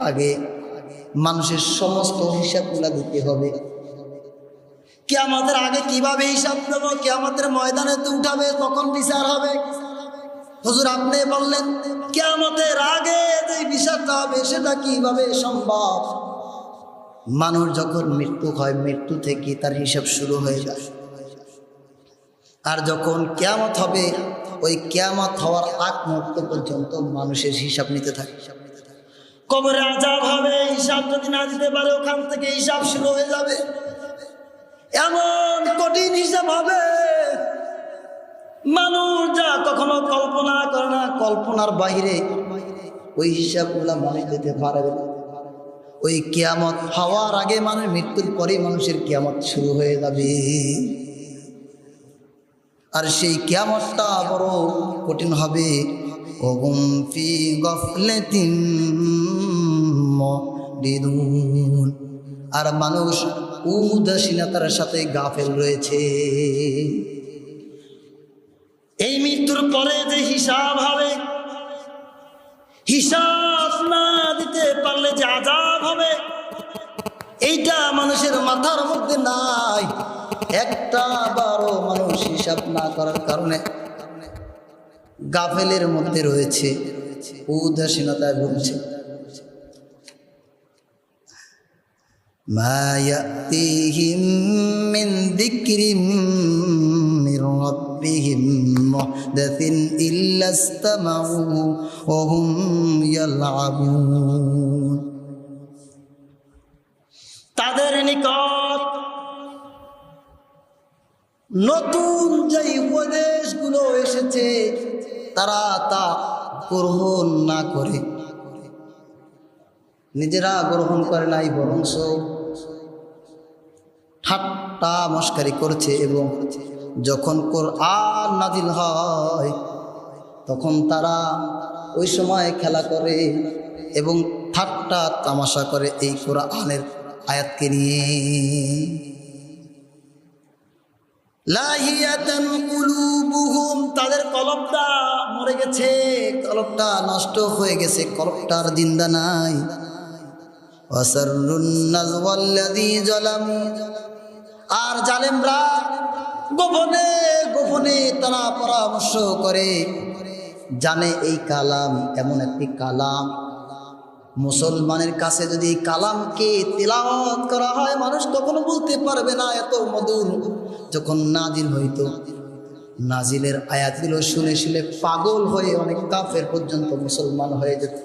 আগে মানুষের সমস্ত হিসাবগুলা দিতে হবে। কিয়ামতের আগে কিভাবে হিসাব দেব? কিয়ামতের ময়দানে তো উঠাবে, তখন বিচার হবে। হুজুর আপনি বললেন কিয়ামতের আগে যে বিচারটা হবে সেটা কিভাবে সম্ভব? মানুষ যখন মৃত্যু হয়, মৃত্যু থেকে তার হিসাব শুরু হয়ে যায়। আর যখন কিয়ামত হবে, ওই কিয়ামত হওয়ার আগ মুহূর্ত পর্যন্ত মানুষের হিসাব নিতে থাকে। কবরে আযাব হবে, হিসাব যদি না দিতে পারে ওখান থেকে হিসাব শুরু হয়ে যাবে। এমন কঠিন হিসাব হবে, মানুষ যা কখনো কল্পনা করে না, কল্পনার বাইরে ওই হিসাবগুলা মানুষ দিতে পারবে না। ওই কিয়ামত হওয়ার আগে, মানে মৃত্যুর পরে মানুষের কিয়ামত শুরু হয়ে যাবে। আর সেই কিয়ামতটা বড় কঠিন হবে। ওহুম ফি গাফলাতিন মুরিদুন, আর মানুষ উদাসীনতার সাথে গাফেল রয়েছে। এই মৃত্যুর পরে যে হিসাব হবে, হিসাব না দিতে পারলে যে আযাব হবে, এইটা মানুষের মাথার মধ্যে নাই। একটা বারো মানুষ হিসাব না করার কারণে গাফেলের মধ্যে রয়েছে, উদাসীনতায় ভুগছে। মা ইয়াতিহিম মিন যিকরিম মির রাব্বিহিম মুহদাসিন ইল্লা ইসতামাউহু ওয়া হুম ইয়ালআবুন। তাদের নিকট নতুন যে উপদেশগুলো এসেছে তারা তা গ্রহণ না করে, নিজেরা গ্রহণ করে নাই, বরঞ্চ ঠাট্টা মশকারি করছে। এবং যখন কোরআন নাজিল হয় তখন তারা ওই সময় খেলা করে এবং ঠাট্টা তামাশা করে এই কোরআনের আয়াতকে নিয়ে। লাহিয়াতান কুলুবুহুম, তাদের কলবটা মরে গেছে, কলবটা নষ্ট হয়ে গেছে, কলবটার জিন্দা নাই। ওয়াসাররুন নাজওয়াল্লাযী জালামু, আর জালেমরা গোপনে গোপনে তারা পরামর্শ করে, জানে এই কালাম এমন একটি কালাম, মুসলমানের কাছে যদি এই কালামকে তিলাওয়াত করা হয় মানুষ কখনো বলতে পারবে না এত মধুর। যখন নাজিল হইতো, নাজিলের আয়াতগুলো শুনে শুনে পাগল হয়ে অনেক কাফের পর্যন্ত মুসলমান হয়ে যেত।